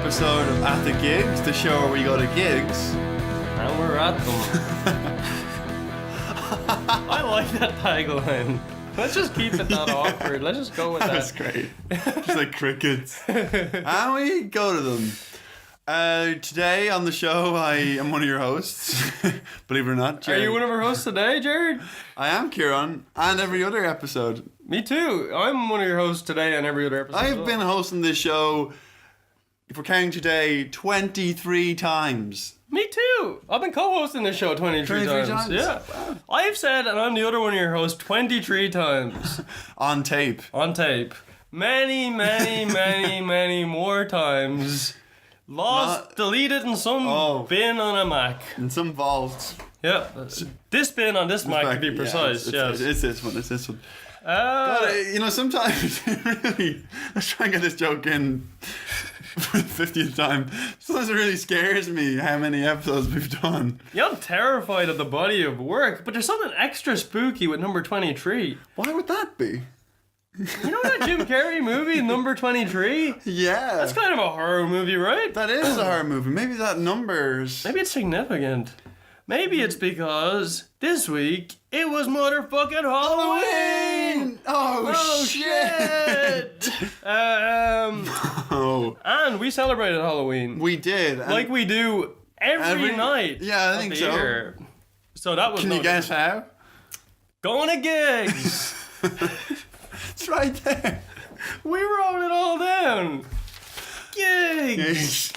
Episode of At the Gigs, the show where we go to gigs and we're at them. I like that tagline. Let's just keep it that awkward. Let's just go with that. That's great. Just like crickets. And we go to them. Today on the show, I am one of your hosts. Believe it or not, Jared. Are you one of our hosts today, Jared? I am, Kieran, and every other episode. Me too. I'm one of your hosts today and every other episode. I've been hosting this show, if we're counting today, 23 times. Me too. I've been co-hosting this show 23 times. Yeah. Wow. I've said, and I'm the other one of your hosts, 23 times. On tape. On tape. Many more times. Lost, deleted in some bin on a Mac. In some vault. Yeah. This bin on this Mac, to be precise. It's this one. It's this one. God, sometimes really, let's try and get this joke in for the 50th time. Sometimes it really scares me how many episodes we've done. Yeah, I'm terrified of the body of work, but there's something extra spooky with number 23. Why would that be? You know that Jim Carrey movie, Number 23? Yeah. That's kind of a horror movie, right? That is a horror movie. Maybe that number's... Maybe it's significant. Maybe it's because this week it was motherfucking Halloween! Oh shit! And we celebrated Halloween. We did. Like we do every night. Yeah, I think so. Year. So that was... Can you guess how? Going to gigs! It's right there. We wrote it all down. Gigs!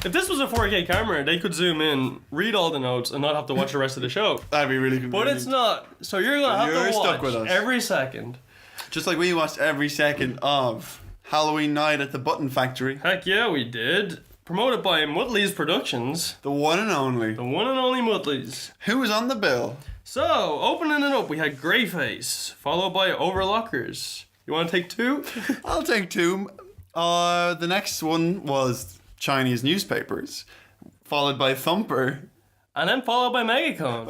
If this was a 4K camera, they could zoom in, read all the notes, and not have to watch the rest of the show. That'd be really convenient. But it's not. So you're going to have to stuck with watch us. every second. Just like we watched every second of Halloween night at the Button Factory. Heck yeah, we did. Promoted by Muttley's Productions. The one and only. The one and only Muttley's. Who was on the bill? So, opening it up, we had Greyface, followed by Overlockers. You want to take two? I'll take two. The next one was Chinese newspapers, followed by Thumper. And then followed by Megacone.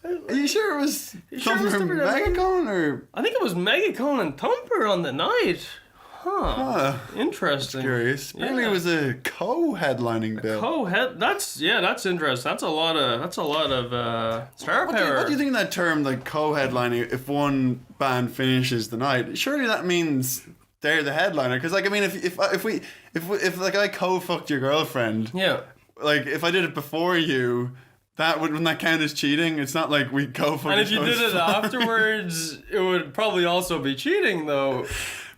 Are you sure it was Thumper and Megacone? Or? I think it was Megacone and Thumper on the night. Huh. Interesting. That's curious. Apparently it was a co-headlining bill. That's interesting. That's a lot of star power. What do you think of that term, like co-headlining? If one band finishes the night, surely that means they're the headliner. Because like, I mean, if like I co-fucked your girlfriend, yeah, like if I did it before you, wouldn't that count as cheating? It's not like we co-fucked. And if you did it afterwards, it would probably also be cheating, though.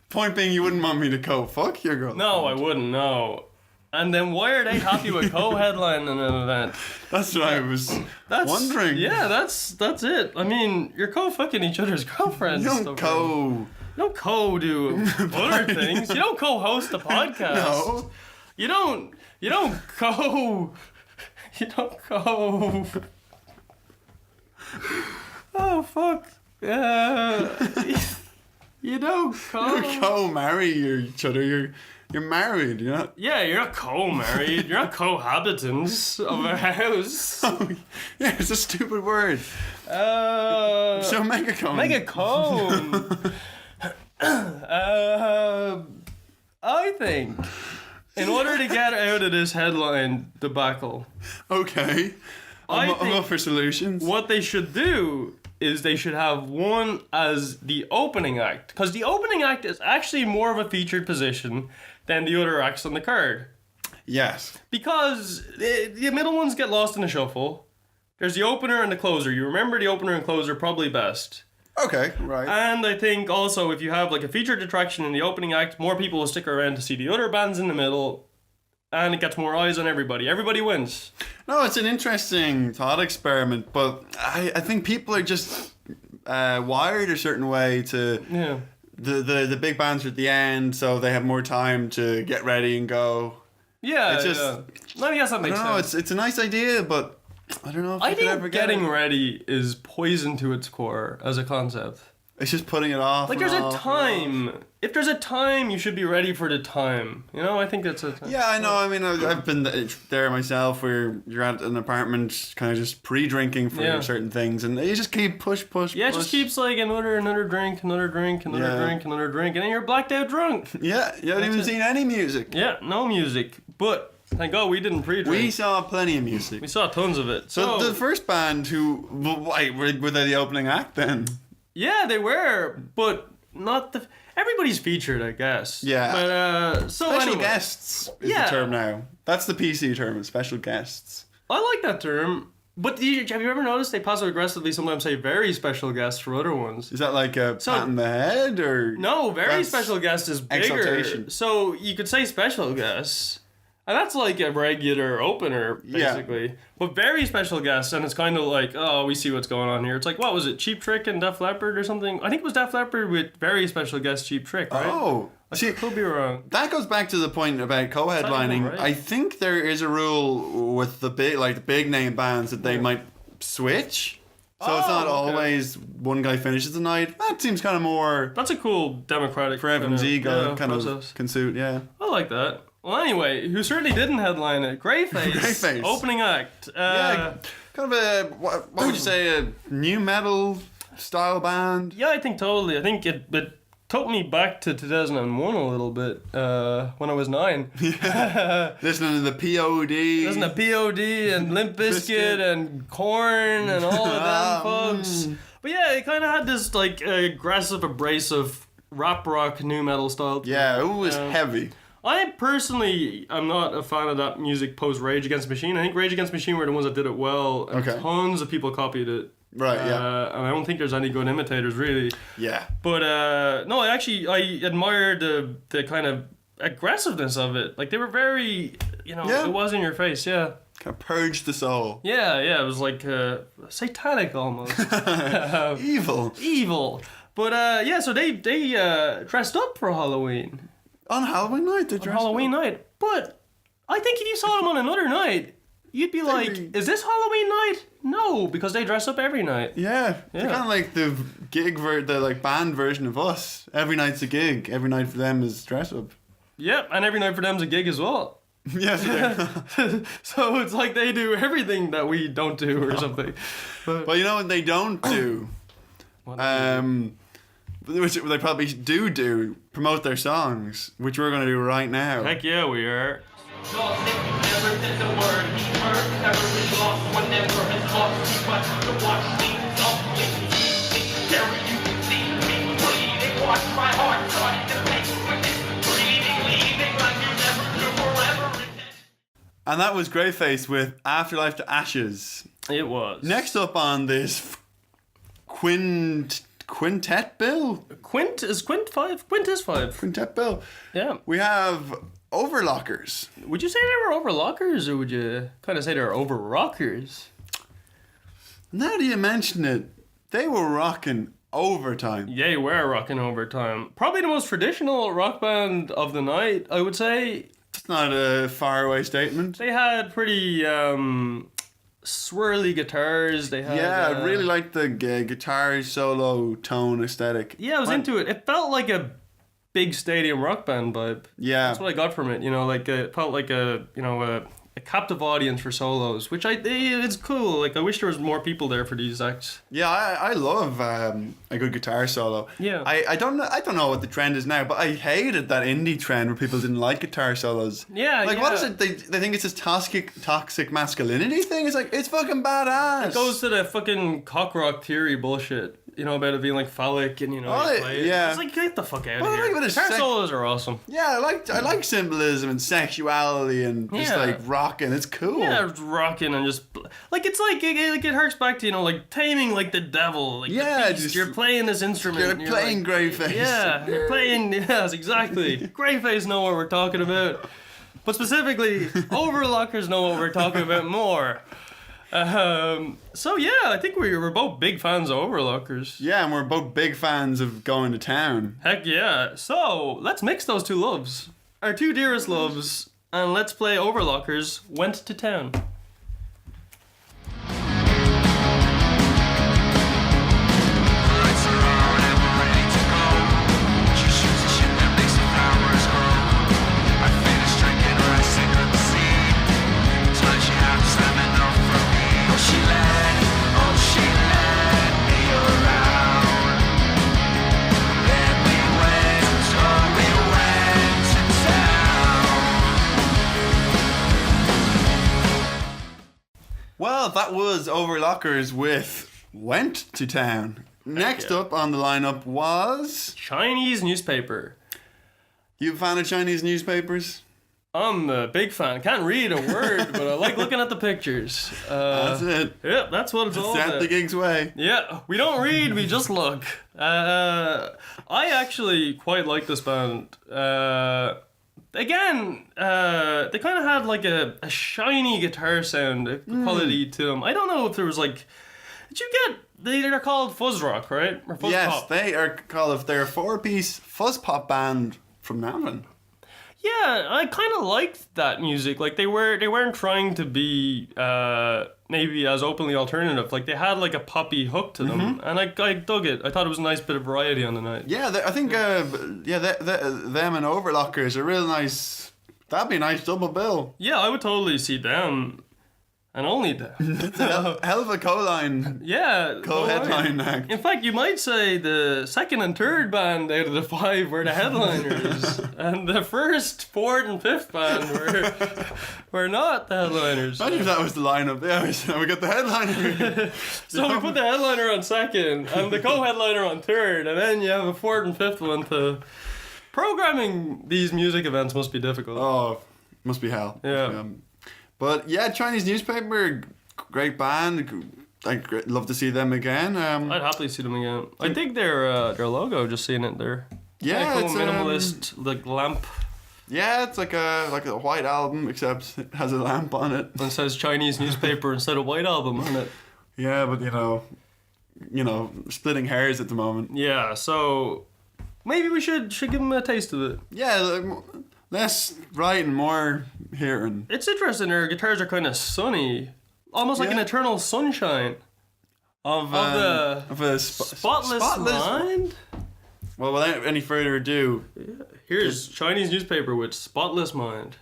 Point being, you wouldn't want me to co-fuck your girlfriend. No, I wouldn't. No. And then why are they happy with co-headlining an event? That's what I was wondering. Yeah, that's it. I mean, you're co-fucking each other's girlfriends. You don't do other things. You don't co-host a podcast. No. You don't co. Oh fuck. You don't co-marry each other. You're married. You're not. Yeah, you're not co-married. You're not cohabitants of a house. Oh, yeah, it's a stupid word. So Megacone. I think in order to get out of this headline debacle. Okay. I'm up for solutions. What they should do is they should have one as the opening act. Because the opening act is actually more of a featured position than the other acts on the card. Yes. Because the middle ones get lost in the shuffle. There's the opener and the closer. You remember the opener and closer probably best. Okay, right. And I think also if you have like a featured attraction in the opening act, more people will stick around to see the other bands in the middle. And it gets more eyes on everybody. Everybody wins. No, it's an interesting thought experiment, but I think people are just wired a certain way to... Yeah. The big bands are at the end, so they have more time to get ready and go. Yeah, it's just... Yeah. I guess that makes sense. It's a nice idea, but I don't know if I could ever think get getting it. ready is poison to its core as a concept. It's just putting it off. Like there's a time if there's a time, you should be ready for the time. You know, I think that's a time. Yeah, I know. I mean, I've been there myself where you're at an apartment kind of just pre-drinking for certain things, and you just keep push. Yeah, it just keeps like another drink, another drink, and then you're blacked out drunk. Yeah, you haven't even seen any music. Yeah, no music. But thank God we didn't pre-drink. We saw plenty of music. We saw tons of it. So the first band were they the opening act then? Yeah, they were, but not the... Everybody's featured, I guess. Yeah. But, special guests is the term now. That's the PC term, special guests. I like that term. But have you ever noticed they passive aggressively sometimes say very special guests for other ones? Is that like a pat in the head or? No, very special guest is bigger. Exaltation. So you could say special guest. And that's like a regular opener, basically. Yeah. But very special guests, and it's kind of like, oh, we see what's going on here. It's like, what was it, Cheap Trick and Def Leppard or something? I think it was Def Leppard with very special guest Cheap Trick, right? Oh. I could be wrong. That goes back to the point about co-headlining. Right? I think there is a rule with the big name bands that they might switch. So it's not always one guy finishes the night. That seems kind of more... That's a cool democratic... For everyone's ego kind of can suit, yeah. I like that. Well, anyway, who certainly didn't headline it? Greyface. Greyface. Opening act. Kind of what would you say, a new metal style band? Yeah, I think totally. I think it took me back to 2001 a little bit when I was 9. Yeah. Listening to the POD. Listening to POD and Limp Bizkit and Korn and all of them folks. But yeah, it kind of had this like aggressive, abrasive rap rock new metal style. Yeah, it was heavy. I personally am not a fan of that music post Rage Against the Machine. I think Rage Against the Machine were the ones that did it well, and tons of people copied it. Right, yeah. And I don't think there's any good imitators, really. Yeah. But, no, I admired the kind of aggressiveness of it. Like, they were very, it was in your face, yeah. Kind of purged the soul. Yeah, it was like satanic almost. Evil. But, so they dressed up for Halloween. On Halloween night, they dressed up. On Halloween night. But I think if you saw them on another night, you'd be like, is this Halloween night? No, because they dress up every night. Yeah. They're kind of like the the band version of us. Every night's a gig. Every night for them is dress up. Yep, and every night for them's a gig as well. Yes. So it's like they do everything that we don't do or something. But you know what they don't do? Which they probably do, promote their songs, which we're going to do right now. Heck yeah, we are. And that was Greyface with Afterlife to Ashes. It was. Next up on this Quintet bill? Quint is 5. Quintet bill. Yeah. We have Overlockers. Would you say they were Overlockers, or would you kind of say they're Overrockers? Now that you mention it, they were rocking overtime. Yeah, they were rocking overtime. Probably the most traditional rock band of the night, I would say. It's not a faraway statement. They had pretty... swirly guitars. They had I really liked the guitar solo tone aesthetic. Yeah, I was into it. It felt like a big stadium rock band vibe. Yeah, that's what I got from it. Like it felt like a captive audience for solos, which it's cool. Like I wish there was more people there for these acts. Yeah, I love a good guitar solo. Yeah, I don't know what the trend is now, but I hated that indie trend where people didn't like guitar solos. Yeah, what is it? They think it's this toxic masculinity thing. It's like, it's fucking badass. It goes to the fucking cock rock theory bullshit. About it being like phallic and it's like, get the fuck out of here. Guitar solos are awesome. Yeah, I like symbolism and sexuality and just like rocking. It's cool. Yeah, it's rocking and just like it's like it harks back to like taming like the devil. Like the beast. You're playing this instrument. You're playing Greyface. Yeah, you're playing. Yes, exactly. Greyface know what we're talking about, but specifically, Overlockers know what we're talking about more. So yeah, I think we're both big fans of Overlockers. Yeah, and we're both big fans of going to town. Heck yeah. So let's mix those two loves. Our two dearest loves. And let's play Overlockers Went to Town. that was Overlockers with Went to Town. Next up on the lineup was... Chinese newspaper. You a fan of Chinese newspapers? I'm a big fan. Can't read a word, but I like looking at the pictures. That's it. Yeah, that's what it's all Set about. the gig's way. Yeah, we don't read, we just look. I actually quite like this band. Again, they kind of had like a shiny guitar sound quality to them. I don't know if there was like... Did you get... They're called fuzz rock, right? Or fuzz pop. They are called... They're a 4-piece fuzz pop band from Navan. Yeah, I kind of liked that music. Like they weren't trying to be maybe as openly alternative. Like they had like a poppy hook to them, and I dug it. I thought it was a nice bit of variety on the night. Yeah, I think them and Overlockers are real nice. That'd be a nice double bill. Yeah, I would totally see them. And only them. It's a hell of a co-line. Yeah. Co-headline act. In fact, you might say the second and third band out of the 5 were the headliners. And the first, fourth, and fifth band were not the headliners. Imagine if that was the lineup. Yeah, we got the headliner. So we put the headliner on second and the co-headliner on third, and then you have a fourth and fifth one to... Programming these music events must be difficult. Oh, must be hell. Yeah. But yeah, Chinese newspaper, great band. I'd love to see them again. I'd happily see them again. I think their logo, just seeing it there. Yeah, it's minimalist, like lamp. Yeah, it's like a white album, except it has a lamp on it. And it says Chinese newspaper instead of white album on it. Yeah, but you know, splitting hairs at the moment. Yeah, so maybe we should give them a taste of it. Yeah, less writing, more hearing. It's interesting. Their guitars are kind of sunny, almost like an eternal sunshine of a spotless mind. Well, without any further ado, here's Chinese newspaper with Spotless Mind.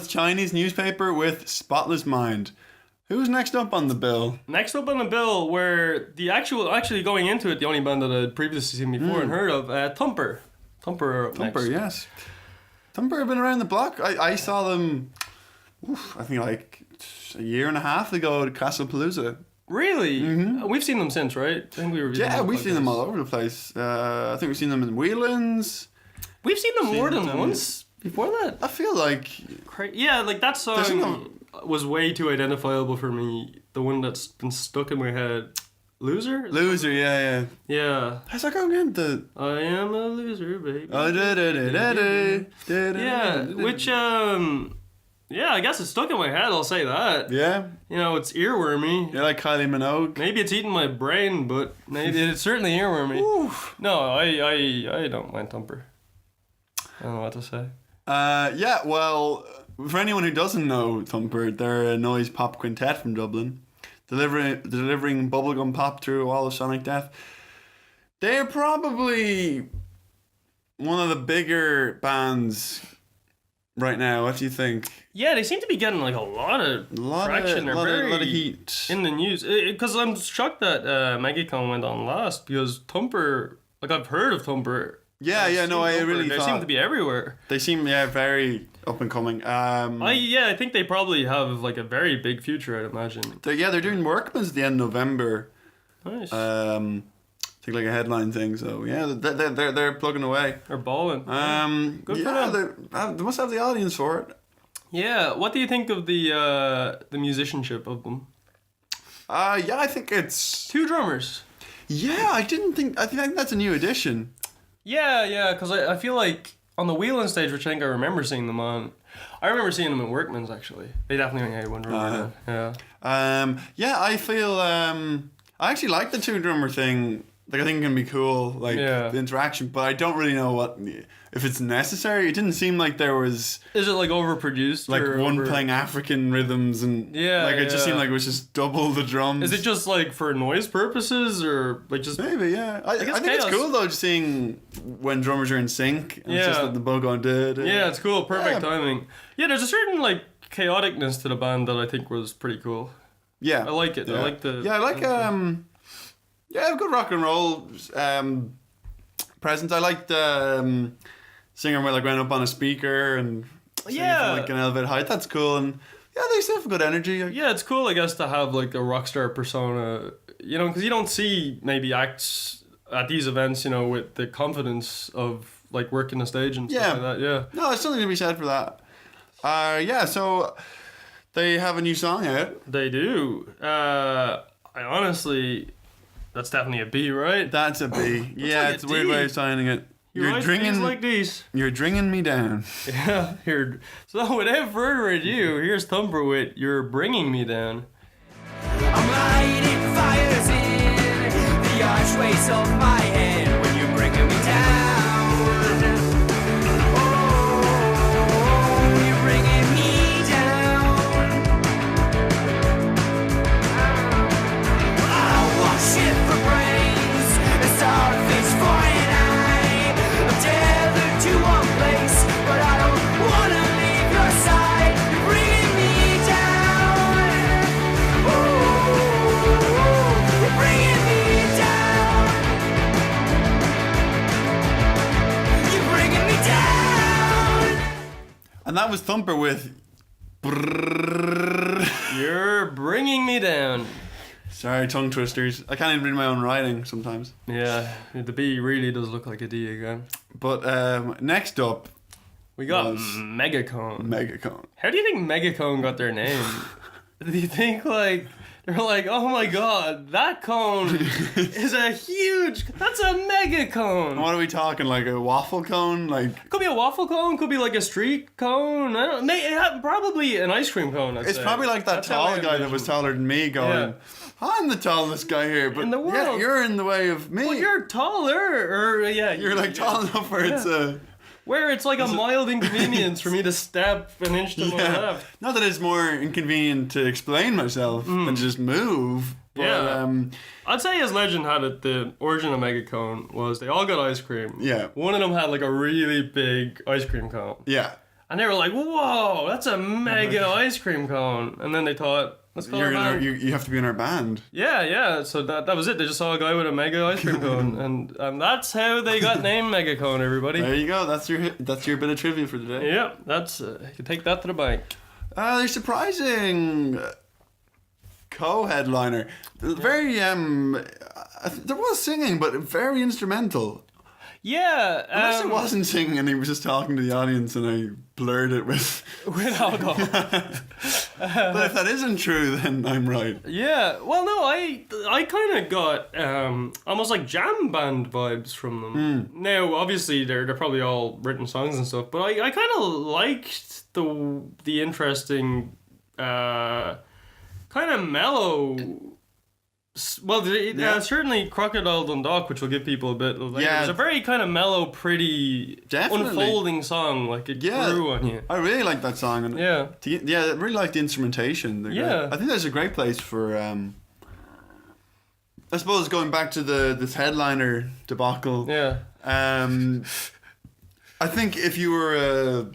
Chinese newspaper with Spotless Mind. Who's next up on the bill? Next up on the bill were actually going into it, the only band that I'd previously seen before and heard of, Thumper. Thumper, yes. Thumper have been around the block. I saw them, I think like a year and a half ago at Castlepalooza. Really? Mm-hmm. We've seen them since, right? I think we've seen them all over the place. I think we've seen them in Whelan's. We've seen them more than once. Before that, I feel like like that song was way too identifiable for me. The one that's been stuck in my head, Loser, yeah. How's that go again? I am a loser, baby. Yeah, which I guess it's stuck in my head. I'll say that. Yeah, it's earwormy. You're like Kylie Minogue. Maybe it's eating my brain, but maybe it's certainly earwormy. Oof. No, I don't mind Thumper. I don't know what to say. Well, for anyone who doesn't know Thumper, they're a noise pop quintet from Dublin, delivering bubblegum pop through all of sonic death. They're probably one of the bigger bands right now. What do you think? Yeah, they seem to be getting like a lot of traction. A lot of heat in the news. Because I'm shocked that Megacone went on last, because Thumper, like I've heard of Thumper. I really they seem to be everywhere. They seem very up and coming. I think they probably have like a very big future, I'd imagine. They're doing Workman's at the end of November. Nice. I think like a headline thing. So yeah, they're plugging away. They're balling. Good for them. They must have the audience for it. Yeah. What do you think of the musicianship of them? I think it's 2 drummers. Yeah, I think that's a new addition. Yeah, because I feel like on the Whelan stage, which I think I remember seeing them on, I remember seeing them at Workman's actually. They definitely had one drummer. I feel I actually like the 2 drummer thing Like I think it can be cool, like the interaction, but I don't really know if it's necessary. It didn't seem like there was. Is it like overproduced? Like one playing African rhythms and it just seemed like it was just double the drums. Is it just like for noise purposes or like just maybe? Yeah, I think it's cool though, just seeing when drummers are in sync. And it's just like the bow going. Yeah, it's cool. Perfect timing. Yeah, there's a certain like chaoticness to the band that I think was pretty cool. Yeah, I like it. Yeah. I like the. Yeah, I like good rock and roll presence. I like the singer went up on a speaker and from like an elevated height. That's cool, and they still have good energy. Yeah, it's cool, I guess, to have like a rock star persona. Because you don't see maybe acts at these events, with the confidence of like working the stage and stuff like that. Yeah. No, there's something to be said for that. So they have a new song out. They do. I honestly. That's definitely a B, right? That's a B. Yeah, it's a weird way of signing it. You're dringing like these. You're dringing me down. Yeah, here. So without further ado, here's Thumper with "You're Bringing Me Down." I'm lighting fires in the archways of my head when you're bringing me down. Oh, you're bringing me down. I want shit for brains, a starfish for an eye. I'm tethered to one place, but I don't wanna leave your side. You're bringing me down. Oh, you're bringing me down. You're bringing me down. And that was Thumper with You're bringing me down. Sorry, tongue twisters. I can't even read my own writing sometimes. Yeah, the B really does look like a D again. But next up, we got Megacone. Megacone. How do you think Megacone got their name? Do you think like they're like, oh my god, that cone is that's a megacone. What are we talking? Like a waffle cone? Like could be a waffle cone, could be like a street cone. I don't know. Probably an ice cream cone. It's probably like that tall guy that was taller than me going. I'm the tallest guy here, but in the world, you're in the way of me. Well, you're taller, or you're like tall enough where it's where it's like a mild inconvenience for me to step an inch to my left. Not that it's more inconvenient to explain myself than to just move. But, I'd say as legend had it, the origin of Megacone was they all got ice cream. Yeah. One of them had like a really big ice cream cone. Yeah. And they were like, whoa, that's a mega ice cream cone. And then they thought, let's call it a you have to be in our band. Yeah. So that was it. They just saw a guy with a mega ice cream cone. And that's how they got named Megacone, everybody. There you go. That's your bit of trivia for today. Yeah, that's you can take that to the bank. They're surprising co-headliner. Very, there was singing, but very instrumental. Yeah. Unless it wasn't singing and he was just talking to the audience and I blurred it with alcohol. But if that isn't true, then I'm right. Yeah. Well, no, I kind of got almost like jam band vibes from them. Now, obviously, they're probably all written songs and stuff, but I kind of liked the interesting kind of mellow. Well, certainly Crocodile Dundalk, which will give people a bit of like, it was a very kind of mellow, pretty unfolding song, like it grew on you. I really like that song, and I really like the instrumentation. I think that's a great place for I suppose going back to this headliner debacle. I think if you were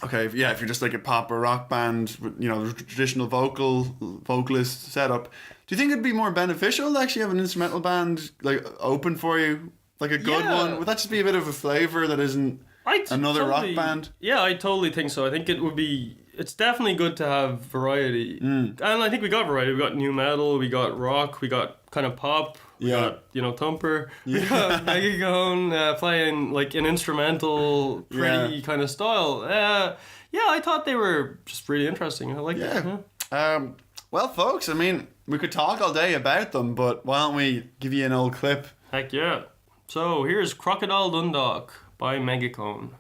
if you're just like a pop or rock band with, traditional vocalist setup, do you think it'd be more beneficial to actually have an instrumental band like open for you, like a good one? Would that just be a bit of a flavour that isn't another rock band? Yeah, I totally think so. I think it would be. It's definitely good to have variety, and I think we got variety. We got new metal, we got rock, we got kind of pop. We got, Thumper. We got Megacone playing like an instrumental, pretty kind of style. I thought they were just really interesting. I like it. Yeah. Well, folks, I mean, we could talk all day about them, but why don't we give you an old clip? Heck yeah. So here's Crocodile Dundalk by Megacone.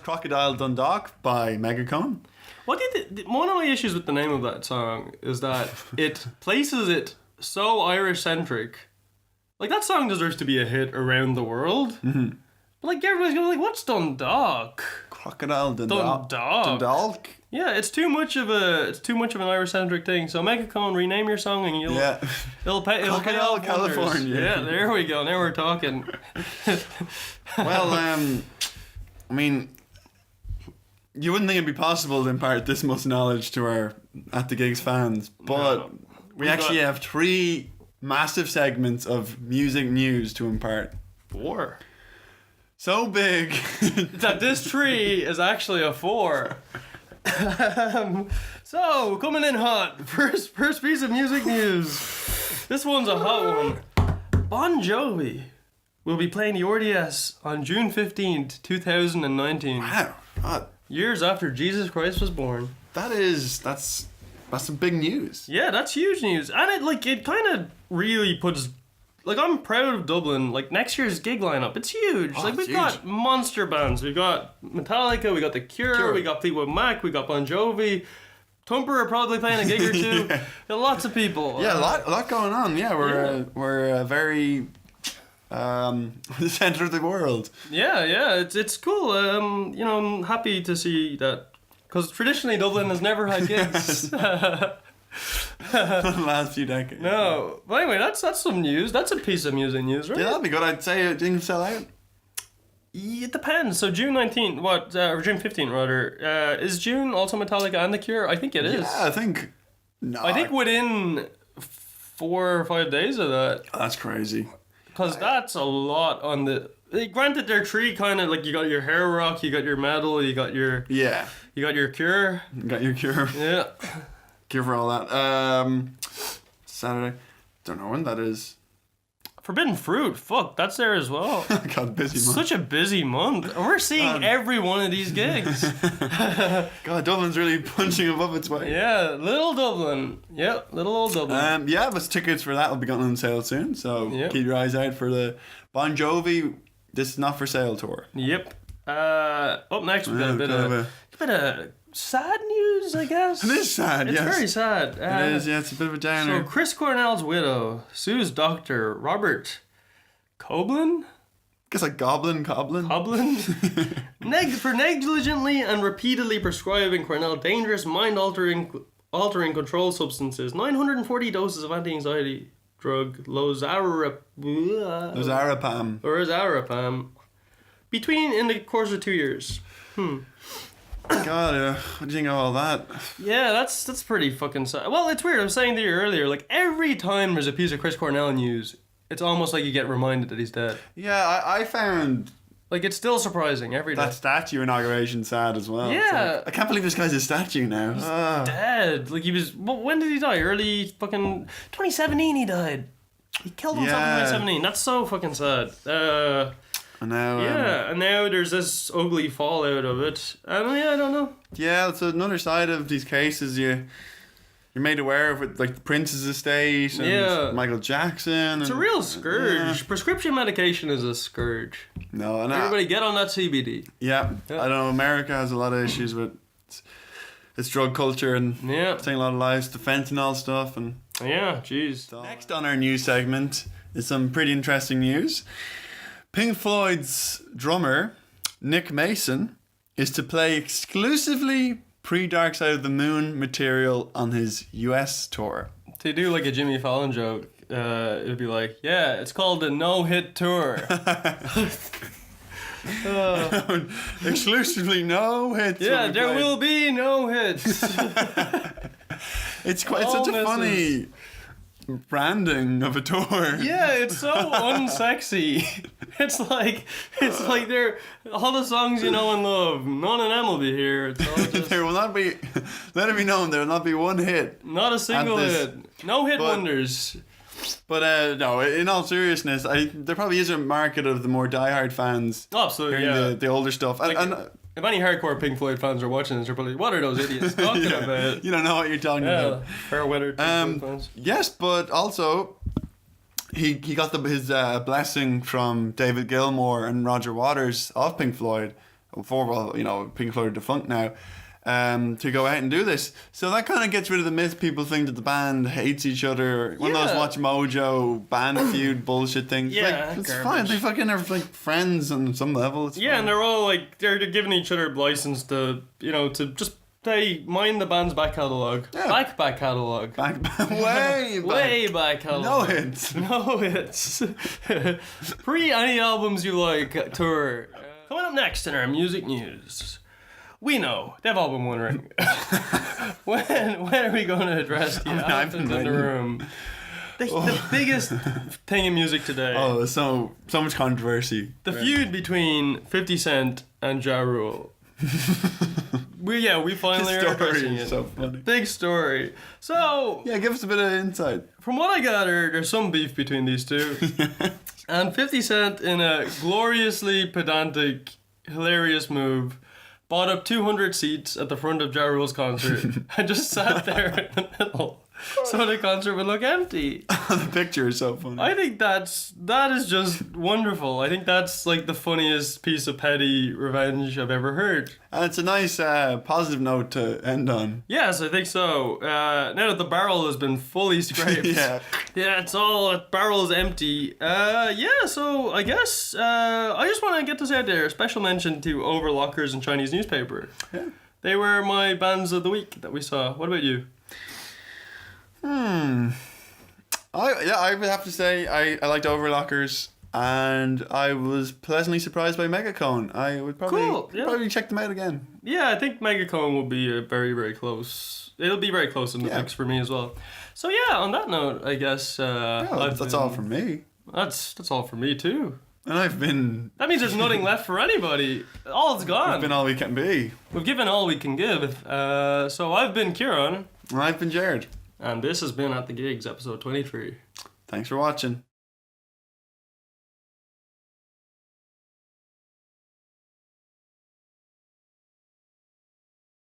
Crocodile Dundalk by Megacone. What do you think? One of my issues with the name of that song is that it places it so Irish centric. Like, that song deserves to be a hit around the world. Mm-hmm. But like, everybody's going like, what's Dundalk? Crocodile Dundalk. Dundalk. Yeah, it's too much of an Irish centric thing. So Megacone, rename your song and it'll pay off California. Wonders. Yeah, there we go. Now we're talking. Well, I mean, you wouldn't think it'd be possible to impart this much knowledge to our At The Gigs fans, but we actually have 3 massive segments of music news to impart. 4. So big that this tree is actually a 4. So, coming in hot, first piece of music news. This one's a hot one. Bon Jovi will be playing the RDS on June 15th, 2019. Wow. God. Years after Jesus Christ was born. That's some big news. Yeah, that's huge news. And it kind of really puts... Like, I'm proud of Dublin. Like, next year's gig lineup, it's huge. Oh, like, we've huge. got monster bands. We've got Metallica, we got The Cure, we got Fleetwood Mac, we got Bon Jovi. Thumper are probably playing a gig or two. Yeah. Got lots of people. Yeah, a lot going on. Yeah, we're very the center of the world. Yeah, it's cool. I'm happy to see that, because traditionally Dublin has never had gigs. The last few decades. No, but anyway, that's some news. That's a piece of music news, right? Yeah, that'd be good. I'd say it didn't sell out. It depends. So June 19th, or June 15th rather, is June also Metallica and The Cure? I think it is. Yeah, I think. No. I think within 4 or 5 days of that. That's crazy. Because that's a lot on the. Granted, they're 3 kind of like, you got your hair rock, you got your metal, you got your Cure. You got your Cure. Yeah. Cure for all that. Saturday. Don't know when that is. Forbidden Fruit, fuck, that's there as well. God, busy month. Such a busy month. And we're seeing every one of these gigs. God, Dublin's really punching above its weight. Yeah, little Dublin. Yep, little old Dublin. Yeah, but tickets for that will be going on sale soon, so keep your eyes out for the Bon Jovi This Is Not For Sale tour. Yep. Up next we got a bit of sad news, I guess. It is sad, it's yes. It's very sad. It is, yeah, it's a bit of a downer. So Chris Cornell's widow sues Dr. Robert Coblin? Guess like Coblin? For negligently and repeatedly prescribing Cornell dangerous mind-altering controlled substances, 940 doses of anti-anxiety drug lozaripam, in the course of 2 years. God, what do you think of all that? Yeah, that's pretty fucking sad. Well, it's weird. I was saying to you earlier, like, every time there's a piece of Chris Cornell news, it's almost like you get reminded that he's dead. Yeah, I found... Like, it's still surprising every day. That statue inauguration sad as well. Yeah. Like, I can't believe this guy's a statue now. He's dead. Like, he was... Well, when did he die? Early fucking... 2017 he died. He killed himself in 2017. That's so fucking sad. And now, and now there's this ugly fallout of it. And I don't know. Yeah, it's another side of these cases. You're made aware of it, like the Prince's estate and Michael Jackson. It's a real scourge. Yeah. Prescription medication is a scourge. No, and everybody get on that CBD. Yeah, I don't know. America has a lot of issues with its drug culture and taking a lot of lives, the fentanyl stuff, and jeez. Next on our news segment is some pretty interesting news. Pink Floyd's drummer, Nick Mason, is to play exclusively pre-Dark Side of the Moon material on his US tour. To do like a Jimmy Fallon joke, it would be like, it's called the No-Hit Tour. Exclusively no hits. Yeah, there will be no hits. It's such a funny branding of a tour. Yeah, it's so unsexy. It's like they're all the songs you know and love. None of them will be here. It's all just, there will not be. Let it be known, there will not be one hit. Not a single hit. No hit wonders. But no, in all seriousness, there probably is a market of the more diehard fans. Absolutely, hearing the older stuff. Like, and if any hardcore Pink Floyd fans are watching this, they're probably, what are those idiots talking about? You don't know what you're talking about. Fair weather Pink Floyd fans. Yes, but also he got his blessing from David Gilmour and Roger Waters of Pink Floyd before, you know, Pink Floyd are defunct now, to go out and do this. So that kind of gets rid of the myth people think that the band hates each other. One of those Watch Mojo band feud bullshit things. Yeah, like, it's garbage. fine. They fucking are like friends on some level. It's Yeah, fine. and they're all like they're giving each other license to, you know, to just mind the band's back catalogue. Yeah. Back catalogue. Way back catalogue. No hits. No hits. Pre any albums you like tour. Coming up next in our music news. We know they have album wondering. when are we going to address the elephant in the room? The biggest thing in music today. Oh, so much controversy. The feud between 50 Cent and Ja Rule. we finally The are story addressing is it. so funny. Big story. So Yeah, give us a bit of insight. from what I gather, there's some beef between these two. And 50 Cent, in a gloriously pedantic, hilarious move, bought up 200 seats at the front of Ja Rule's concert and just sat there in the middle so the concert would look empty. The picture is so funny. I think that is just wonderful. I think that's like the funniest piece of petty revenge I've ever heard. And it's a nice positive note to end on. Yes, I think so. Now that the barrel has been fully scraped. Yeah. Yeah, barrel is empty. So I guess I just want to get this out there. Special mention to Overlockers and Chinese newspaper. Yeah. They were my bands of the week that we saw. What about you? I would have to say I liked Overlockers, and I was pleasantly surprised by Megacone. I would probably check them out again. Yeah, I think Megacone will be a very, very close. It'll be very close in the mix for me as well. So yeah, on that note, I guess That's all from me. That's all for me too. And I've been That means there's nothing left for anybody. All is gone. all we can be. We've given all we can give. So I've been Kieran. And I've been Jared. And this has been At the Gigs, episode 23. Thanks for watching.